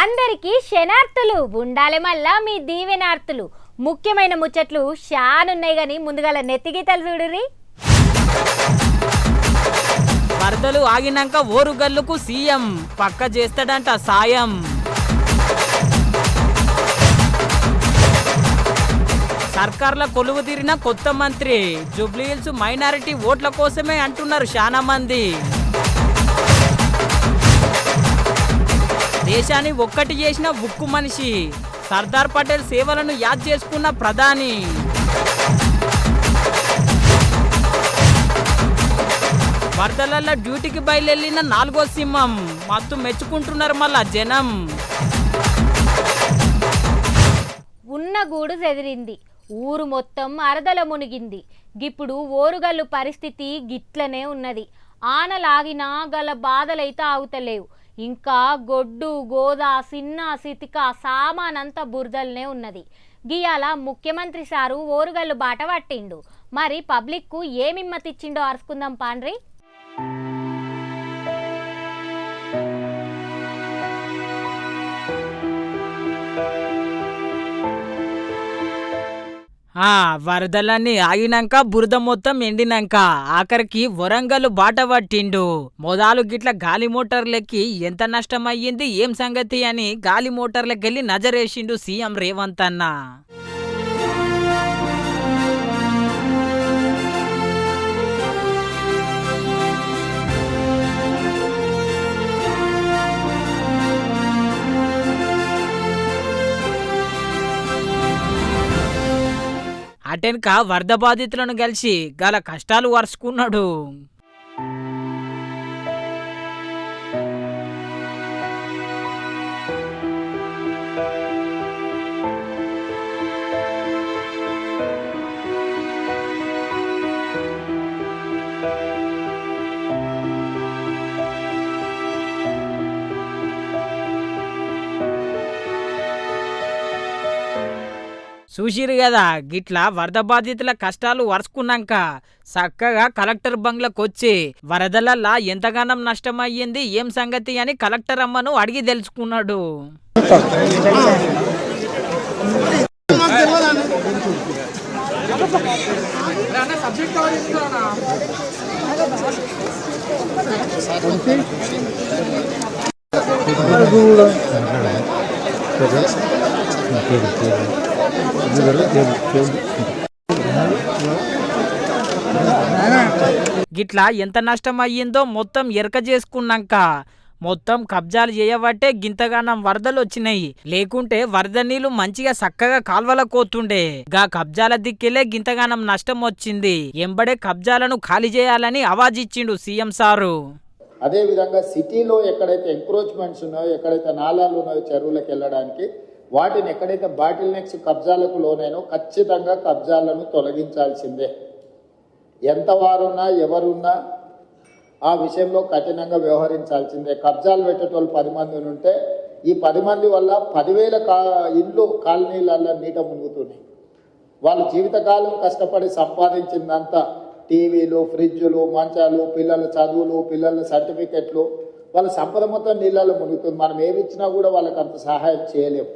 అందరికీ శనార్థులు ఉండాలి మళ్ళా మీ దీవెనార్థులు. ముఖ్యమైన ముచ్చట్లు షానున్నాయి గాని ముందుగాల నెత్తిగీతలు చూడురి. వరదలు ఆగినాక ఓరుగల్లుకు సీఎం పక్క చేస్తాడంట సాయం. సర్కార్ల కొలువు తీరిన కొత్త మంత్రి జూబ్లీహిల్స్ మైనారిటీ ఓట్ల కోసమే అంటున్నారు చాలా మంది. దేశాన్ని ఒక్కటి చేసిన ఉక్కు మనిషి సర్దార్ పటేల్ సేవలను యాద్ చేసుకున్న ప్రధాని. వరదలల్ల డ్యూటీకి బయలుదేరిన 4వ సింహం మత్తు మెచ్చుకుంటున్నారు మళ్ళా జనం. ఉన్న గూడు చెదిరింది, ఊరు మొత్తం అరదల మునిగింది. గిప్పుడు ఓరుగల్లు పరిస్థితి గిట్లనే ఉన్నది. ఆనలాగినా గల బాధలైతే ఆగుతలేవు. ఇంకా గొడ్డు గోదా సిన్న సితిక సామానంతా బురదలనే ఉన్నది. గియాల ముఖ్యమంత్రి సారు ఓరుగల్లు బాట పట్టిండు. మరి పబ్లిక్కు ఏమిమ్మతిచ్చిండో అరుచుకుందాం పాండ్రి. వరదలన్నీ ఆగినాక బురద మొత్తం ఎండినాక ఆఖరికి వరంగల్ బాట పట్టిండు. మొదలు గిట్ల గాలి మోటార్లకి ఎంత నష్టం అయ్యింది ఏం సంగతి అని గాలి మోటార్లకెళ్ళి నజరేసిండు సీఎం రేవంత్ అన్న. అటెన్క వరద బాధితులను కలిసి గల కష్టాలు వరుసుకున్నాడు. చూసిరు కదా గిట్లా వరద బాధితుల కష్టాలు వరుసుకున్నాక చక్కగా కలెక్టర్ బంగ్లకు వచ్చి వరదలల్లా ఎంతగానం నష్టం అయ్యింది ఏం సంగతి అని కలెక్టర్ అమ్మను అడిగి తెలుసుకున్నాడు. గిట్లా ఎంత నష్టం అయ్యిందో మొత్తం ఎరక చేసుకున్నాక మొత్తం కబ్జాలు చేయబట్టే గింతగానం వరదలు వచ్చినాయి. లేకుంటే వరద నీళ్లు మంచిగా చక్కగా కాల్వల కోతుండే. గా కబ్జాల దిక్కెలే గింతగానం నష్టం వచ్చింది. ఎంబడే కబ్జాలను ఖాళీ చేయాలని ఆవాజ్ ఇచ్చిండు సీఎం సారు. అదే విధంగా సిటీలో ఎక్కడైతే ఎంక్రోచ్మెంట్స్ ఉన్నాయో, ఎక్కడైతే నాలాలు ఉన్నాయో చెరువులకు వెళ్ళడానికి, వాటిని ఎక్కడైతే బాటిల్ నెక్స్ కబ్జాలకు లోనైనో ఖచ్చితంగా కబ్జాలను తొలగించాల్సిందే. ఎంత వారున్నా ఎవరున్నా ఆ విషయంలో కఠినంగా వ్యవహరించాల్సిందే. కబ్జాలు పెట్టేటోళ్ళు 10 మంది ఉంటే ఈ 10 మంది వల్ల 10,000 ఇండ్లు కాలనీలలో నీట మునుగుతున్నాయి. వాళ్ళు జీవితకాలం కష్టపడి సంపాదించిందంతా టీవీలు, ఫ్రిడ్జులు, మంచాలు, పిల్లల చదువులు, పిల్లల సర్టిఫికెట్లు, వాళ్ళ సంపద మొత్తం నీళ్ళలో మునుగుతుంది. మనం ఏమి ఇచ్చినా కూడా వాళ్ళకి అంత సహాయం చేయలేము.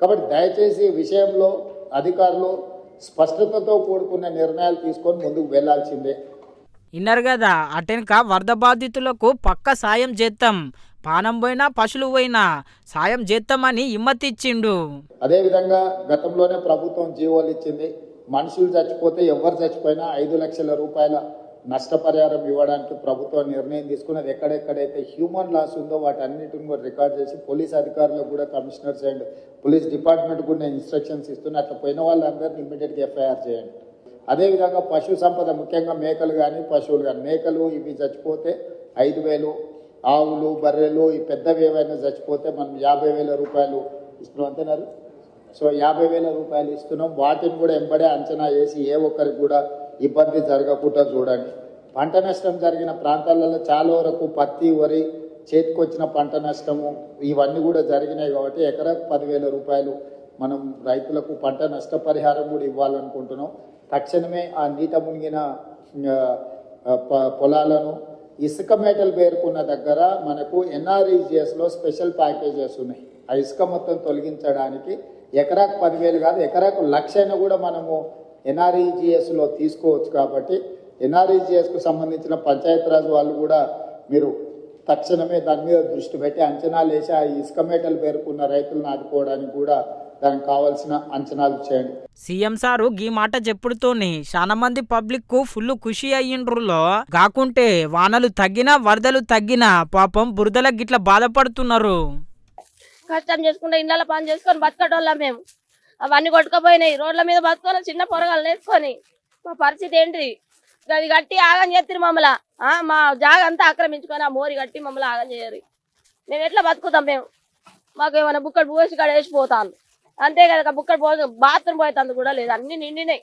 కాబట్టి దయచేసి ఈ విషయంలో అధికారులు స్పష్టతతో కూడుకున్న నిర్ణయాలు తీసుకొని ముందుకు వెళ్లాల్సిందే. ఇన్నారు కదా అటెన్క వరద బాధితులకు పక్క సాయం చేస్తాం, పానం పోయినా పశువులు పోయినా సాయం చేస్తామని ఇమ్మతిచ్చిండు. అదేవిధంగా గతంలోనే ప్రభుత్వం జీవోలు ఇచ్చింది. మనుషులు చచ్చిపోతే ఎవరు చచ్చిపోయినా 5 లక్షల రూపాయల నష్టపరిహారం ఇవ్వడానికి ప్రభుత్వం నిర్ణయం తీసుకున్నది. ఎక్కడెక్కడైతే హ్యూమన్ లాస్ ఉందో వాటన్నిటిని కూడా రికార్డ్ చేసి పోలీస్ అధికారులకు కూడా కమిషనర్స్ అండ్ పోలీస్ డిపార్ట్మెంట్ కూడా నేను ఇన్స్ట్రక్షన్స్ ఇస్తున్నా. అట్లా పోయిన వాళ్ళందరినీ ఇమ్మీడియట్గా ఎఫ్ఐఆర్ చేయండి. అదేవిధంగా పశు సంపద, ముఖ్యంగా మేకలు కానీ పశువులు కానీ, మేకలు ఇవి చచ్చిపోతే 5,000, ఆవులు బర్రెలు ఈ పెద్దవి ఏవైనా చచ్చిపోతే మనం 50,000 రూపాయలు ఇస్తున్నాం అంటున్నారు. సో 50,000 రూపాయలు ఇస్తున్నాం. వాటిని కూడా ఎంబడే అంచనా వేసి ఏ ఒక్కరికి కూడా ఇబ్బంది జరగకుండా చూడండి. పంట నష్టం జరిగిన ప్రాంతాలలో చాలా వరకు పత్తి, వరి, చేతికొచ్చిన పంట నష్టము ఇవన్నీ కూడా జరిగినాయి. కాబట్టి ఎకరాకు 10,000 రూపాయలు మనం రైతులకు పంట నష్టపరిహారం కూడా ఇవ్వాలనుకుంటున్నాం. తక్షణమే ఆ నీట మునిగిన పొలాలను ఇసుక మేటలు పేరుకున్న దగ్గర మనకు ఎన్ఆర్ఈజిఎస్లో స్పెషల్ ప్యాకేజెస్ ఉన్నాయి. ఆ ఇసుక మొత్తం తొలగించడానికి ఎకరాకు 10,000 కాదు, ఎకరాకు 1,00,000 కూడా మనము ఎన్ఆర్ఈజిఎస్లో తీసుకోవచ్చు. కాబట్టి ఎన్ఆర్ఈజిఎస్కు సంబంధించిన పంచాయతీరాజ్ వాళ్ళు కూడా మీరు తక్షణమే దాని మీద దృష్టి పెట్టి అంచనాలు వేసి ఆ ఇసుక మేటలు పేరుకున్న రైతులను ఆదుకోవడానికి కూడా దానికి కావాల్సిన అంచనాలు చేయండి. సీఎం సారు గీ మాట చెప్పుడుతోని చాలా మంది పబ్లిక్ కు ఫుల్ ఖుషి అయ్యిండ్రులో, కాకుంటే వానలు తగ్గినా వరదలు తగ్గినా పాపం బురదలకు గిట్ల బాధపడుతున్నారు. కష్టం చేసుకుంటే ఇళ్ళ పని చేసుకొని బతకటోళ్ళం మేము. అవన్నీ కొట్టుకుపోయినాయి, రోడ్ల మీద బతుకొని చిన్న పొరగాలు వేసుకొని మా పరిస్థితి ఏంటి? అది కట్టి ఆగం చేస్తారు మమ్మల్ని. మా జాగ అంతా ఆక్రమించుకొని ఆ మోరి కట్టి మమ్మల్ని ఆగం చేయరు. మేము ఎట్లా బతుకుతాం? మేము మాకు ఏమైనా బుక్కడు పోసి కాడ వేసిపోతాను అంతే కదా. బుక్కడు పో బాత్రూమ్ పోయేందుకు కూడా లేదు, అన్ని నిండినాయి.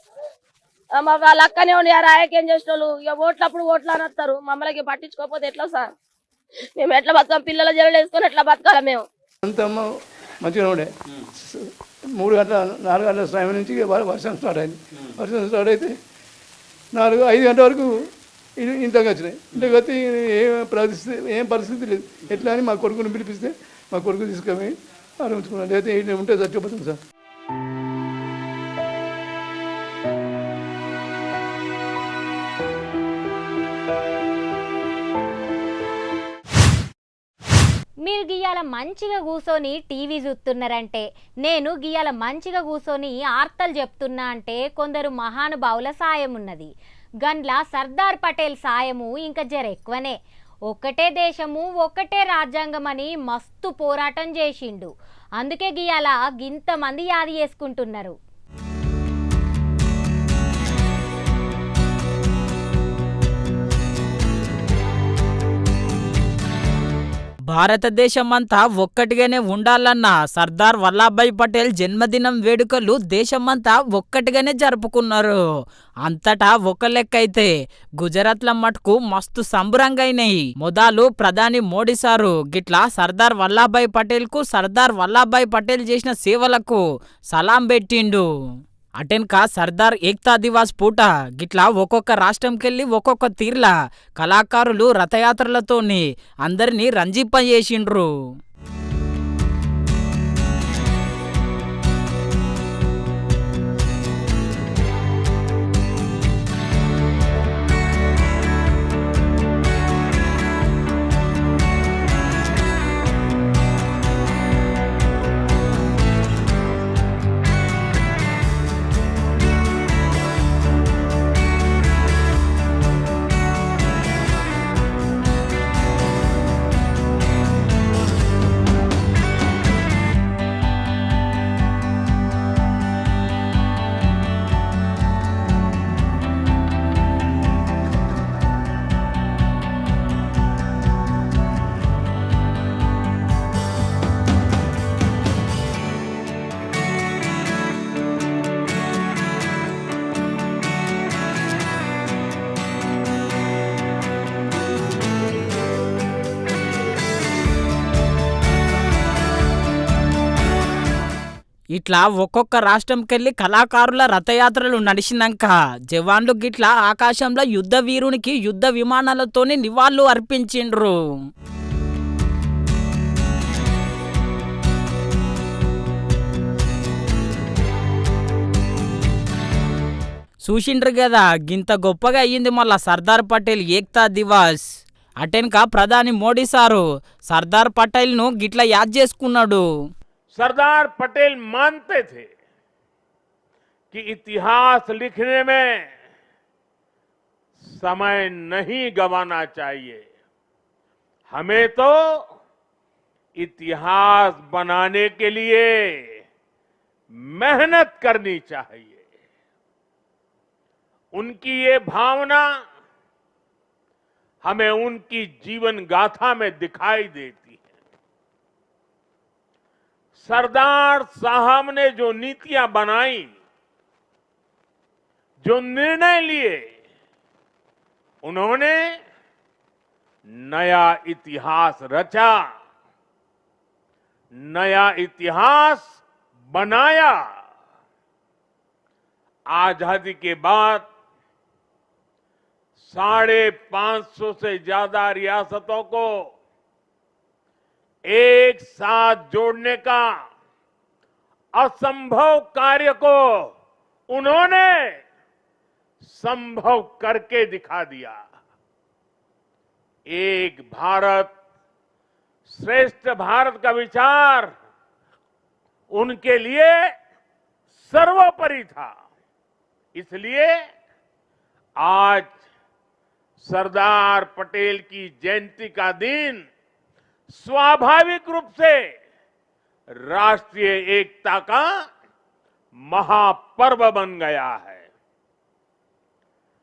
మా వాళ్ళ అక్కనే ఉండి ఆ రాయకేం చేసేటోళ్ళు ఇక ఓట్లప్పుడు ఓట్లు అని వస్తారు, మమ్మల్ని పట్టించుకోకపోతే ఎట్లా సార్? మేము ఎట్లా బతుకాం? పిల్లల జల్లు వేసుకొని ఎట్లా బతకాలి మేము? అంతా మంచిగా ఉండే 3 గంటల 4 గంటల సమయం నుంచి వర్షం స్టార్ట్ అయింది. వర్షం స్టార్ట్ అయితే 4-5 గంటల వరకు ఇంతకు వచ్చినాయి. ఇంతకు వచ్చి ఏం పరిస్థితి లేదు. ఎట్లా అని మా కొడుకుని పిలిపిస్తే మా కొడుకు తీసుకొని ఆరంభించుకున్నాను. అయితే ఉంటే చచ్చిపోతాం సార్. మీరు గియాల మంచిగా కూర్చొని టీవీ చూస్తున్నారంటే, నేను గియాల మంచిగా కూర్చొని ఆర్తలు చెప్తున్నా అంటే కొందరు మహానుభావుల సాయం ఉన్నది. గండ్ల సర్దార్ పటేల్ సాయము ఇంకా జర ఎక్కువనే. ఒకటే దేశము ఒకటే రాజ్యాంగం అని మస్తు పోరాటం చేసిండు. అందుకే గియాల గింతమంది యాది చేసుకుంటున్నారు. భారతదేశం అంతా ఒక్కటిగానే ఉండాలన్న సర్దార్ వల్లభాయ్ పటేల్ జన్మదినం వేడుకలు దేశమంతా ఒక్కటిగానే జరుపుకున్నారు. అంతటా ఒక లెక్క అయితే గుజరాత్ల మటుకు మస్తు సంబరంగా అయినాయి. మొదలు ప్రధాని మోడీ సారు గిట్లా సర్దార్ వల్లభాయ్ పటేల్ కు సర్దార్ వల్లభాయ్ పటేల్ చేసిన సేవలకు సలాం పెట్టిండు. అటెన్కా సర్దార్ ఏక్తా దివాస్ పూట గిట్లా ఒక్కొక్క రాష్ట్రంకెళ్ళి ఒక్కొక్క తీర్ల కళాకారులు రథయాత్రలతోని అందరినీ రంజింపజేసిండ్రు. ఇట్లా ఒక్కొక్క రాష్ట్రంకెళ్ళి కళాకారుల రథయాత్రలు నడిచినాక జవాన్లు గిట్లా ఆకాశంలో యుద్ధ వీరునికి యుద్ధ విమానాలతోని నివాళులు అర్పించిండ్రు. చూసిండ్రు కదా, గింత గొప్పగా అయ్యింది మళ్ళా సర్దార్ పటేల్ ఏక్తా దివాస్. అటెన్కా ప్రధాని మోడీ సారు సర్దార్ పటేల్ ను గిట్లా యాద్ చేసుకున్నాడు. सरदार पटेल मानते थे कि इतिहास लिखने में समय नहीं गंवाना चाहिए, हमें तो इतिहास बनाने के लिए मेहनत करनी चाहिए. उनकी ये भावना हमें उनकी जीवन गाथा में दिखाई देती है. सरदार साहब ने जो नीतियां बनाई, जो निर्णय लिए, उन्होंने नया इतिहास रचा, नया इतिहास बनाया. आजादी के बाद 550 से ज्यादा रियासतों को एक साथ जोड़ने का असंभव कार्य को उन्होंने संभव करके दिखा दिया। एक भारत श्रेष्ठ भारत का विचार उनके लिए सर्वोपरि था। इसलिए आज सरदार पटेल की जयंती का दिन स्वाभाविक रूप से राष्ट्रीय एकता का महापर्व बन गया है।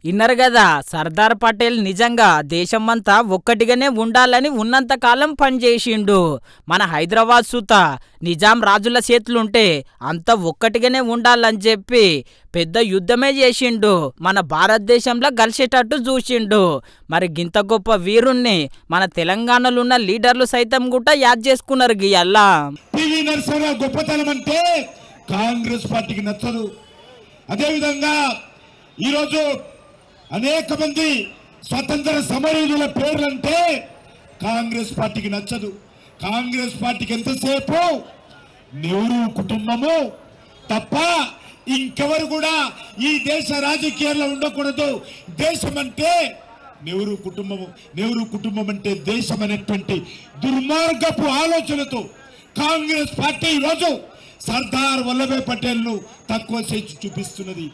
ఇన్నరు కదా, సర్దార్ పటేల్ నిజంగా దేశమంతా ఒక్కటిగానే ఉండాలని ఉన్నంత కాలం పనిచేసిండు. మన హైదరాబాద్ సుత నిజాం రాజుల చేతులుంటే అంత ఒక్కటిగానే ఉండాలని చెప్పి పెద్ద యుద్ధమే చేసిండు. మన భారతదేశంలో కలిసేటట్టు చూసిండు. మరి గింత గొప్ప వీరుణ్ణి మన తెలంగాణలో ఉన్న లీడర్లు సైతం కూడా యాద్ చేసుకున్నారు. గియల్లా పివి నరసింహరావు గొప్పతనం అంటే కాంగ్రెస్ పార్టీకి నచ్చదు. అదేవిధంగా ఈరోజు అనేక మంది స్వతంత్ర సమరయోధుల పేర్లంటే కాంగ్రెస్ పార్టీకి నచ్చదు. కాంగ్రెస్ పార్టీకి ఎంతసేపు నెహ్రూ కుటుంబము తప్ప ఇంకెవరు కూడా ఈ దేశ రాజకీయాల్లో ఉండకూడదు. దేశం అంటే నెహ్రూ కుటుంబము, నెహ్రూ కుటుంబం అంటే దేశం అనేటువంటి దుర్మార్గపు ఆలోచనతో కాంగ్రెస్ పార్టీ ఈరోజు సర్దార్ వల్లభాయ్ పటేల్ ను తక్కువ చేసి చూపిస్తున్నది.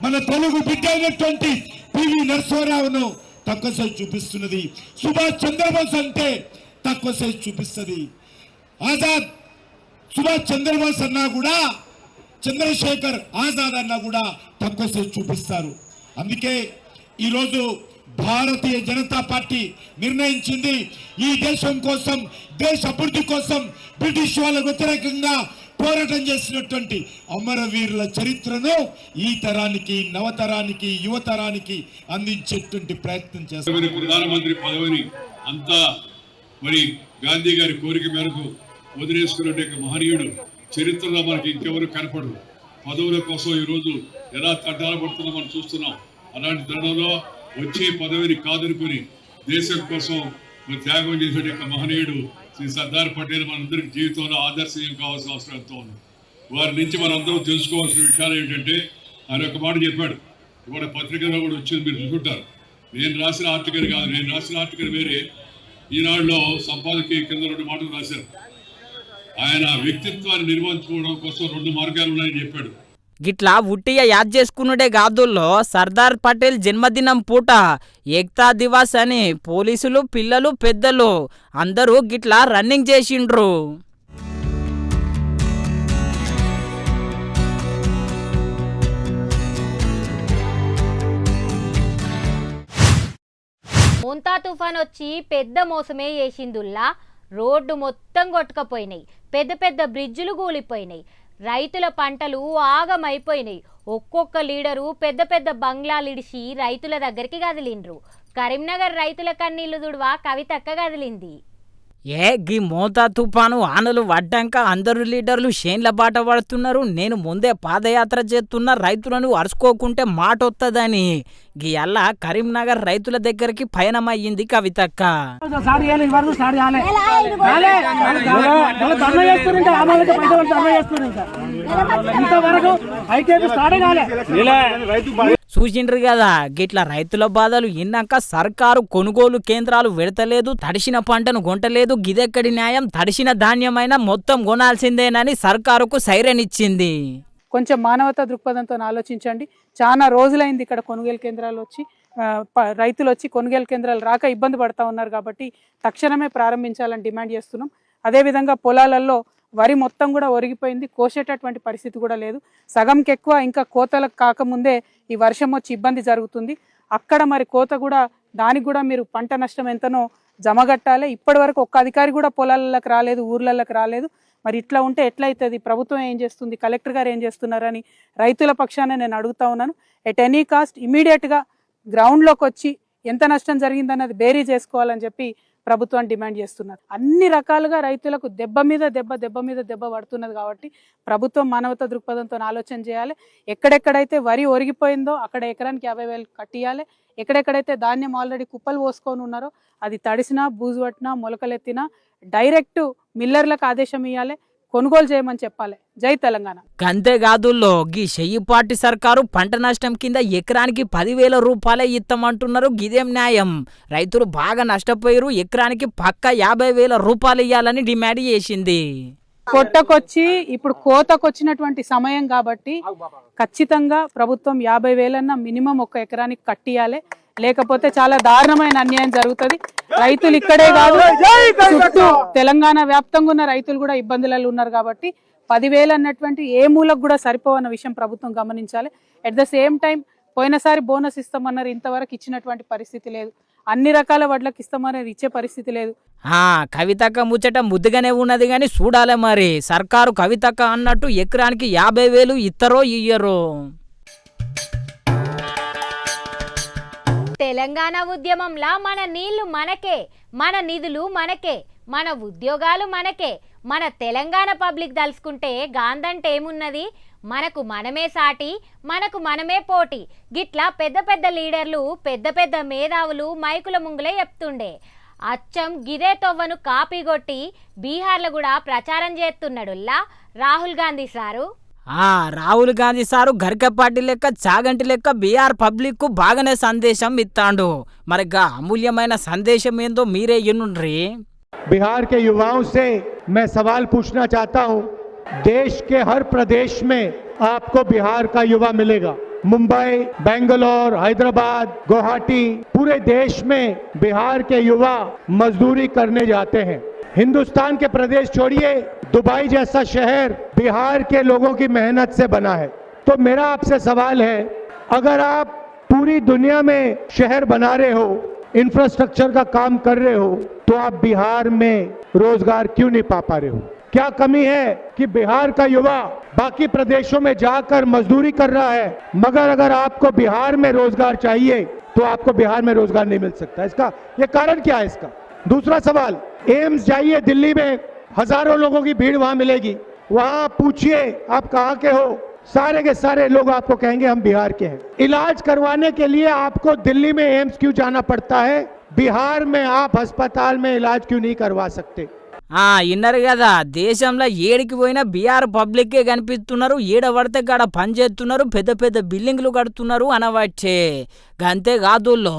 మన తెలుగు బిడ్డ అయినటువంటి పివి నరసింహరావును తక్కువ చేసి చూపిస్తున్నది. సుభాష్ చంద్రబోస్ అంటే తక్కువ చేసి చూపిస్తుంది. ఆజాద్ సుభాష్ చంద్రబోస్ అన్నా కూడా, చంద్రశేఖర్ ఆజాద్ అన్నా కూడా తక్కువ చేసి చూపిస్తారు. అందుకే ఈరోజు భారతీయ జనతా పార్టీ నిర్ణయించింది, ఈ దేశం కోసం, దేశ అభివృద్ధి కోసం బ్రిటిష్ వాళ్ళకు వ్యతిరేకంగా పోరాటం చేసినటువంటి అమరవీరుల చరిత్రను ఈ తరానికి, నవతరానికి, యువతరానికి అందించేటువంటి ప్రయత్నం చేస్తారు. ప్రధానమంత్రి పదవిని అంతా మరి గాంధీ గారి కోరిక మేరకు వదిలేసుకునే మహనీయుడు చరిత్రలో మనకి ఇంకెవరు కనపడరు. పదవుల కోసం ఈరోజు ఎలా తడ్డాల పడుతున్నా మనం చూస్తున్నాం. అలాంటి తరుణంలో వచ్చే పదవిని కాదనుకుని దేశం కోసం త్యాగం చేసే మహనీయుడు శ్రీ సర్దార్ పటేల్ మనందరికి జీవితంలో ఆదర్శం కావాల్సిన అవసరం ఎంతో ఉంది. వారి నుంచి మనందరం తెలుసుకోవాల్సిన విషయాలు ఏంటంటే, ఆయన ఒక మాట చెప్పాడు, ఇవాళ పత్రికలో కూడా వచ్చింది, మీరు చూసుకుంటారు. నేను రాసిన ఆర్టికల్ కాదు, నేను రాసిన ఆర్టికల్ వేరే. ఈనాడులో సంపాదకి కింద 2 మాటలు రాశారు. ఆయన వ్యక్తిత్వాన్ని నిర్వహించుకోవడం కోసం 2 మార్గాలు ఉన్నాయని చెప్పాడు. గిట్లా ఉట్టిగా యాద్ చేసుకున్నడే గాదుల్లో సర్దార్ పటేల్ జన్మదినం పూట ఏక్తా దివాస్ అని పోలీసులు, పిల్లలు, పెద్దలు అందరూ గిట్లా రన్నింగ్ చేసిండ్రు. మోంతా తుఫాన్ వచ్చి పెద్ద మోసమే చేసిందుల్లా. రోడ్డు మొత్తం కొట్టుకపోయినాయి, పెద్ద పెద్ద బ్రిడ్జులు కూలిపోయినాయి, రైతుల పంటలు ఆగమైపోయినాయి. ఒక్కొక్క లీడరు పెద్ద పెద్ద బంగ్లాలు ఇడిచి రైతుల దగ్గరికి కదిలిండ్రు. కరీంనగర్ రైతుల కన్నీళ్లు దుడువా కవితక్క కదిలింది. గీ మోతా తుఫాను ఆనలు పడ్డాక అందరు లీడర్లు షేన్ల బాట పడుతున్నారు. నేను ముందే పాదయాత్ర చేస్తున్న, రైతులను అరుచుకోకుంటే మాట వస్తుందని గీ అల్లా కరీంనగర్ రైతుల దగ్గరికి పయనమయ్యింది కవితక్క. చూసిండ్రు కదా, గిట్ల రైతుల బాధలు ఇన్నాక సర్కారు కొనుగోలు కేంద్రాలు వెడతలేదు, తడిసిన పంటను కొంటలేదు. గిదెక్కడి న్యాయం? తడిసిన ధాన్యమైనా మొత్తం కొనాల్సిందేనని సర్కారుకు సైరన్ ఇచ్చింది. కొంచెం మానవతా దృక్పథంతో ఆలోచించండి. చాలా రోజులైంది ఇక్కడ కొనుగోలు కేంద్రాలు వచ్చి, రైతులు వచ్చి కొనుగోలు కేంద్రాలు రాక ఇబ్బంది పడతా ఉన్నారు. కాబట్టి తక్షణమే ప్రారంభించాలని డిమాండ్ చేస్తున్నాం. అదేవిధంగా పొలాలలో వరి మొత్తం కూడా ఒరిగిపోయింది, కోసేటటువంటి పరిస్థితి కూడా లేదు. సగంకి ఎక్కువ ఇంకా కోతలకు కాకముందే ఈ వర్షం వచ్చి ఇబ్బంది జరుగుతుంది. అక్కడ మరి కోత కూడా, దానికి కూడా మీరు పంట నష్టం ఎంతనో జమగట్టాలి. ఇప్పటి వరకు ఒక్క అధికారి కూడా పొలాలకు రాలేదు, ఊర్లలోకి రాలేదు. మరి ఇట్లా ఉంటే ఎట్లయితుంది? ప్రభుత్వం ఏం చేస్తుంది, కలెక్టర్ గారు ఏం చేస్తున్నారని రైతుల పక్షాన నేను అడుగుతా ఉన్నాను. ఎట్ ఎనీ కాస్ట్ ఇమీడియట్గా గ్రౌండ్లోకి వచ్చి ఎంత నష్టం జరిగిందన్నది బేరీ చేసుకోవాలని చెప్పి ప్రభుత్వాన్ని డిమాండ్ చేస్తున్నారు. అన్ని రకాలుగా రైతులకు దెబ్బ మీద దెబ్బ పడుతున్నది కాబట్టి ప్రభుత్వం మానవతా దృక్పథంతో ఆలోచన చేయాలి. ఎక్కడెక్కడైతే వరి ఒరిగిపోయిందో అక్కడ ఎకరానికి 50,000 కట్టియాలి. ఎక్కడెక్కడైతే ధాన్యం ఆల్రెడీ కుప్పలు పోసుకొని ఉన్నారో అది తడిసినా బూజు పట్టినా మొలకలెత్తినా డైరెక్ట్ మిల్లర్లకు ఆదేశం ఇవ్వాలి, కొనుగోలు చేయమని చెప్పాలి. జై తెలంగాణ. అంతేకాదుల్లో గీ చెయ్యిపాటి సర్కారు పంట నష్టం కింద ఎకరానికి 10,000 రూపాయలే ఇస్తామంటున్నారు. గిదేం న్యాయం? రైతులు బాగా నష్టపోయారు. ఎకరానికి పక్క 50,000 రూపాయలు ఇవ్వాలని డిమాండ్ చేసింది. పొట్టకొచ్చి ఇప్పుడు కోతకొచ్చినటువంటి సమయం కాబట్టి ఖచ్చితంగా ప్రభుత్వం 50,000 మినిమం ఒక ఎకరానికి కట్టియాలి. లేకపోతే చాలా దారుణమైన అన్యాయం జరుగుతుంది. రైతులు ఇక్కడే కాదు చుట్టూ తెలంగాణ వ్యాప్తంగా ఉన్న రైతులు కూడా ఇబ్బందులలో ఉన్నారు కాబట్టి 10,000 అన్నటువంటి ఏ మూలకు కూడా సరిపోవన్న విషయం ప్రభుత్వం గమనించాలి. ఎట్ ద సేమ్ టైం పోయినసారి బోనస్ ఇస్తామన్నారు, ఇంతవరకు ఇచ్చినటువంటి పరిస్థితి లేదు. అన్ని రకాల వడ్లకు ఇస్తామన్నారు, ఇచ్చే పరిస్థితి లేదు. కవితక్క ముచ్చట ముద్దుగానే ఉన్నది కానీ చూడాలి మరి సర్కారు కవితక్క అన్నట్టు ఎకరానికి 50,000 ఇస్తారో ఇయ్యరో. తెలంగాణ ఉద్యమంలా మన నీళ్లు మనకే, మన నిధులు మనకే, మన ఉద్యోగాలు మనకే. మన తెలంగాణ పబ్లిక్ దలుచుకుంటే గాంధంటే ఏమున్నది? మనకు మనమే సాటి, మనకు మనమే పోటీ. గిట్లా పెద్ద పెద్ద లీడర్లు, పెద్ద పెద్ద మేధావులు మైకుల ముంగులే చెప్తుండే. అచ్చం గిదే తొవ్వను కాపీ కొట్టి బీహార్లో కూడా ప్రచారం చేస్తున్నాడు రాహుల్ గాంధీ సారు. రాహుల్ గాంధీ సారు గరికపాటి లెక్క చాగంటి లెక్క బీఆర్ పబ్లిక్ కు బాగానే సందేశం ఇస్తాడు. మరి అమూల్యమైన సందేశం ఏందో మీరే ఎన్నుండ్రి. बिहार के युवाओं से मैं सवाल पूछना चाहता हूं। देश के हर प्रदेश में आपको बिहार का युवा मिलेगा। मुंबई, बेंगलोर, हैदराबाद, गुवाहाटी, पूरे देश में बिहार के युवा मजदूरी करने जाते हैं। हिंदुस्तान के प्रदेश छोड़िए, दुबई जैसा शहर बिहार के लोगों की मेहनत से बना है। तो मेरा आपसे सवाल है, अगर आप पूरी दुनिया में शहर बना रहे हो, इंफ्रास्ट्रक्चर का काम कर रहे हो, तो आप बिहार में रोजगार क्यों नहीं पा रहे हो? क्या कमी है कि बिहार का युवा बाकी प्रदेशों में जाकर मजदूरी कर रहा है, मगर अगर आपको बिहार में रोजगार चाहिए तो आपको बिहार में रोजगार नहीं मिल सकता? इसका ये कारण क्या है इसका? दूसरा सवाल, एम्स जाइए दिल्ली में, हजारों लोगों की भीड़ वहां मिलेगी, वहां पूछिए आप कहां के हो, सारे के सारे लोग आपको कहेंगे हम बिहार के हैं। इलाज करवाने के लिए आपको दिल्ली में एम्स क्यों जाना पड़ता है? बिहार में आप अस्पताल में इलाज क्यों नहीं करवा सकते? ఇన్నారు కదా, దేశంలో ఏడికి పోయినా బీఆర్ పబ్లిక్కే కనిపిస్తున్నారు. ఏడ పడితే కాడ పని చేస్తున్నారు, పెద్ద పెద్ద బిల్డింగ్లు కడుతున్నారు అనవచ్చే. అంతేకాదుల్లో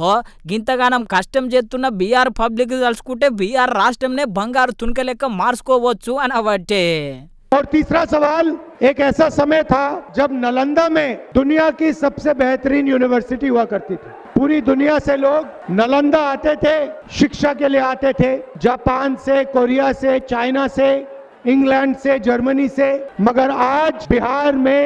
గింతగానం కష్టం చేస్తున్న బీఆర్ పబ్లిక్ తలుచుకుంటే బీఆర్ రాష్ట్రంనే బంగారు తుణక లెక్క మార్చుకోవచ్చు అనవచ్చే. और तीसरा सवाल, एक ऐसा समय था जब नालंदा में दुनिया की सबसे बेहतरीन यूनिवर्सिटी हुआ करती थी। पूरी दुनिया से लोग नालंदा आते थे, शिक्षा के लिए आते थे, जापान से, कोरिया से, चाइना से, इंग्लैंड से, जर्मनी से। मगर आज बिहार में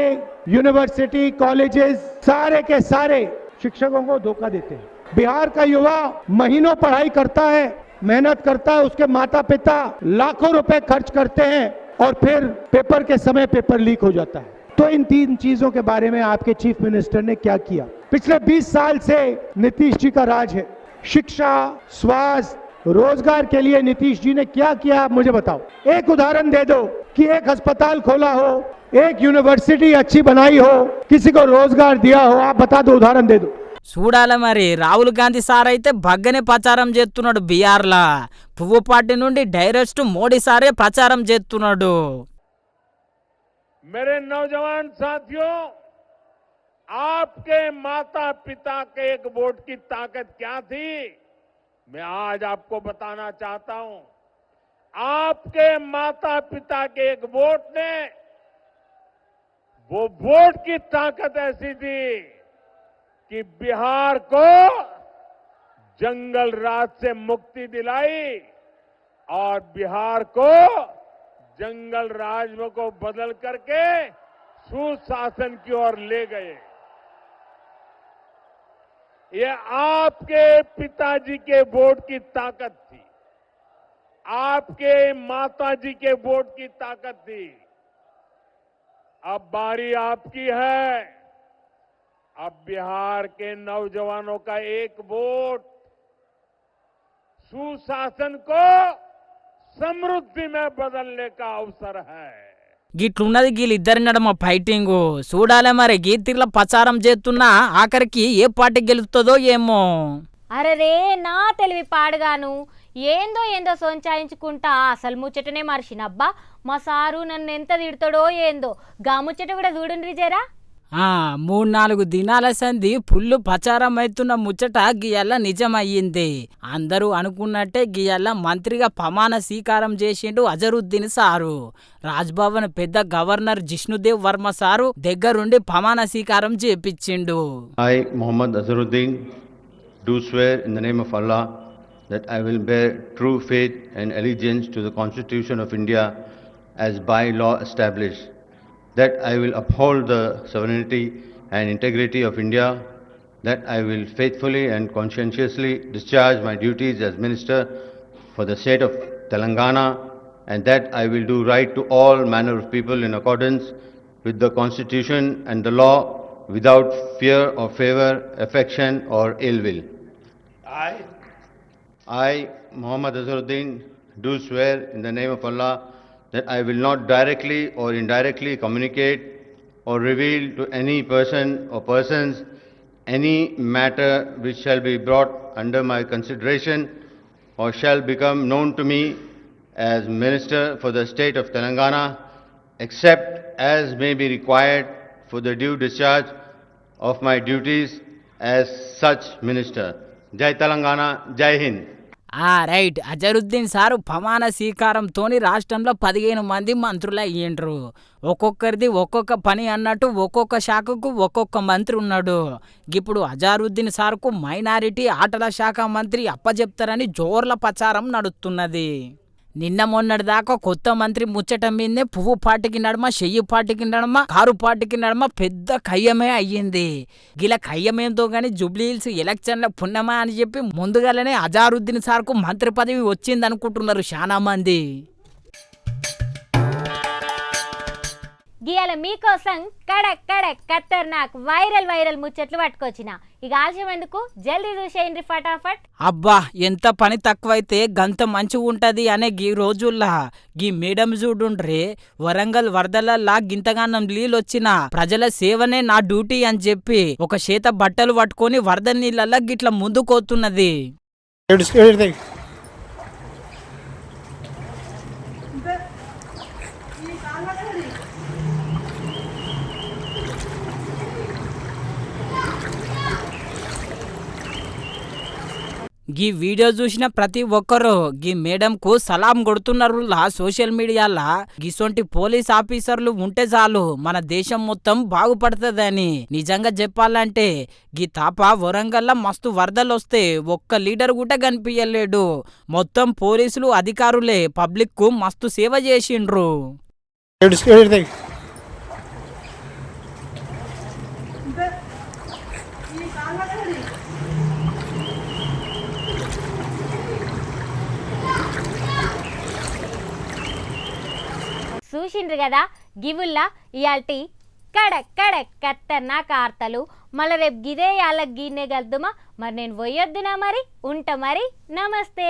यूनिवर्सिटी, कॉलेजेस सारे के सारे शिक्षकों को धोखा देते हैं। बिहार का युवा महीनों पढ़ाई करता है, मेहनत करता है, उसके माता पिता लाखों रुपए खर्च करते हैं और फिर पेपर के समय पेपर लीक हो जाता है। तो इन 3 चीजों के बारे में आपके चीफ मिनिस्टर ने क्या किया? पिछले 20 साल से नीतीश जी का राज है। शिक्षा, स्वास्थ्य, रोजगार के लिए नीतीश जी ने क्या किया, आप मुझे बताओ। एक उदाहरण दे दो कि एक अस्पताल खोला हो, एक यूनिवर्सिटी अच्छी बनाई हो, किसी को रोजगार दिया हो, आप बता दो, उदाहरण दे दो। చూడాలి మరి. రాహుల్ గాంధీ సార్ అయితే బగ్గనే ప్రచారం చేస్తున్నాడు బీఆర్లా. పువ్వు పార్టీ నుండి డైరెక్ట్ మోడీ సారే ప్రచారం చేస్తున్నాడు. मेरे नौजवान साथियों, आपके माता पिता के एक वोट की ताकत क्या थी, मैं आज आपको बताना चाहता हूं। आपके माता पिता के एक वोट ने, वो वोट की ताकत ऐसी थी कि बिहार को जंगल राज से मुक्ति दिलाई और बिहार को जंगल राज को बदल करके सुशासन की ओर ले गए। ये आपके पिताजी के वोट की ताकत थी, आपके माताजी के वोट की ताकत थी। अब बारी आपकी है। अब बिहार के नौजवानों का एक वोट सुशासन को समृद्धि में बदलने का अवसर है। గిట్లున్నది వీళ్ళిద్దరి నడమ ఫైటింగ్ చూడాలే మరి గీతిర్ల ప్రచారం చేస్తున్నా ఆఖరికి ఏ పార్టీ గెలుస్తుందో ఏమో. అరరే నా తెలివి పాడుగాను ఏందో సొంచాయించుకుంటా అసలు ముచ్చటనే మర్చినబ్బా. మా సారు నన్ను ఎంత తిడతాడో ఏందో గా ముచ్చట కూడా చూడండి జరా. 3-4 దినాల సంధి ఫుల్లు ప్రచారం అవుతున్న ముచ్చట గియల్ల నిజమయ్యింది. అందరూ అనుకున్నట్టే గియల్ల మంత్రిగా ప్రమాణ స్వీకారం చేసిండు అజరుద్దీన్ సారు. రాజ్భవన్ పెద్ద గవర్నర్ జిష్ణుదేవ్ వర్మ సారు దగ్గరుండి ప్రమాణ స్వీకారం చేపించిండు. I, Muhammad Azharuddin, do swear in the name of Allah that I will bear true faith and allegiance to the Constitution of India as by law established, that I will uphold the sovereignty and integrity of India, that I will faithfully and conscientiously discharge my duties as Minister for the state of Telangana, and that I will do right to all manner of people in accordance with the Constitution and the law without fear or favor, affection or ill will. I, Muhammad Azharuddin, do swear in the name of Allah that I will not directly or indirectly communicate or reveal to any person or persons any matter which shall be brought under my consideration or shall become known to me as Minister for the state of Telangana, except as may be required for the due discharge of my duties as such Minister. Jai Telangana, Jai Hind. Right. Azharuddin sir ప్రమాణ స్వీకారంతోని రాష్ట్రంలో 15 మంది మంత్రులు అయ్యిండ్రు. ఒక్కొక్కరిది ఒక్కొక్క పని అన్నట్టు ఒక్కొక్క శాఖకు ఒక్కొక్క మంత్రి ఉన్నాడు. ఇప్పుడు అజరుద్దీన్ సార్కు మైనారిటీ ఆటల శాఖ మంత్రి అప్పచెప్తారని జోర్ల ప్రచారం నడుస్తున్నది. నిన్న మొన్నటి దాకా కొత్త మంత్రి ముచ్చట మీదనే పువ్వు పార్టీకి నడమ, చెయ్యి పార్టీకి నడమ, కారు పార్టీకి నడమ పెద్ద కయ్యమే అయ్యింది. గిల కయ్యమేంతో గాని జూబ్లీహిల్స్ ఎలక్షన్ల పుణ్యమా అని చెప్పి ముందుగానే అజారుద్దీన్ సార్కు మంత్రి పదవి వచ్చింది అనుకుంటున్నారు చాలా మంది. గియాల మీకోసం కడక్ ఖతర్నాక్ వైరల్ ముచ్చట్లు పట్టుకొచ్చిన. ఇక ఆలస్యం ఎందుకు, జల్దీ చూసేయండి ఫటాఫట్. అబ్బా ఎంత పని తక్కువైతే గంత మంచిగా ఉంటది అనే గీ రోజుల్లా గీ మేడం చూడుండ్రే వరంగల్ వరదలల్లా గింతగానం నీళ్ళొచ్చిన ప్రజల సేవనే నా డ్యూటీ అని చెప్పి ఒక చేత బట్టలు పట్టుకొని వరద నీళ్ళల్లా గిట్ల ముందుకోతున్నది. గీ వీడియో చూసిన ప్రతి ఒక్కరు గీ మేడంకు సలాం కొడుతున్నారు. సోషల్ మీడియాలా గిసొంటి పోలీస్ ఆఫీసర్లు ఉంటే చాలు మన దేశం మొత్తం బాగుపడుతుందని. నిజంగా చెప్పాలంటే గీ తాప వరంగల్లా మస్తు వరదలు వస్తే ఒక్క లీడర్ కూడా కనిపించలేడు. మొత్తం పోలీసులు అధికారులే పబ్లిక్ కు మస్తు సేవ చేసిండ్రు. చూసిండ్రు కదా గివుల్లా ఇయాల్టి కడక్ ఖతర్నాక్ వార్తలు. మళ్ళీ రేపు గిదే యాళ్ళకి గిన్నే కలుద్దామా. మరి నేను పోయొద్దునా, మరి ఉంటా, మరి నమస్తే.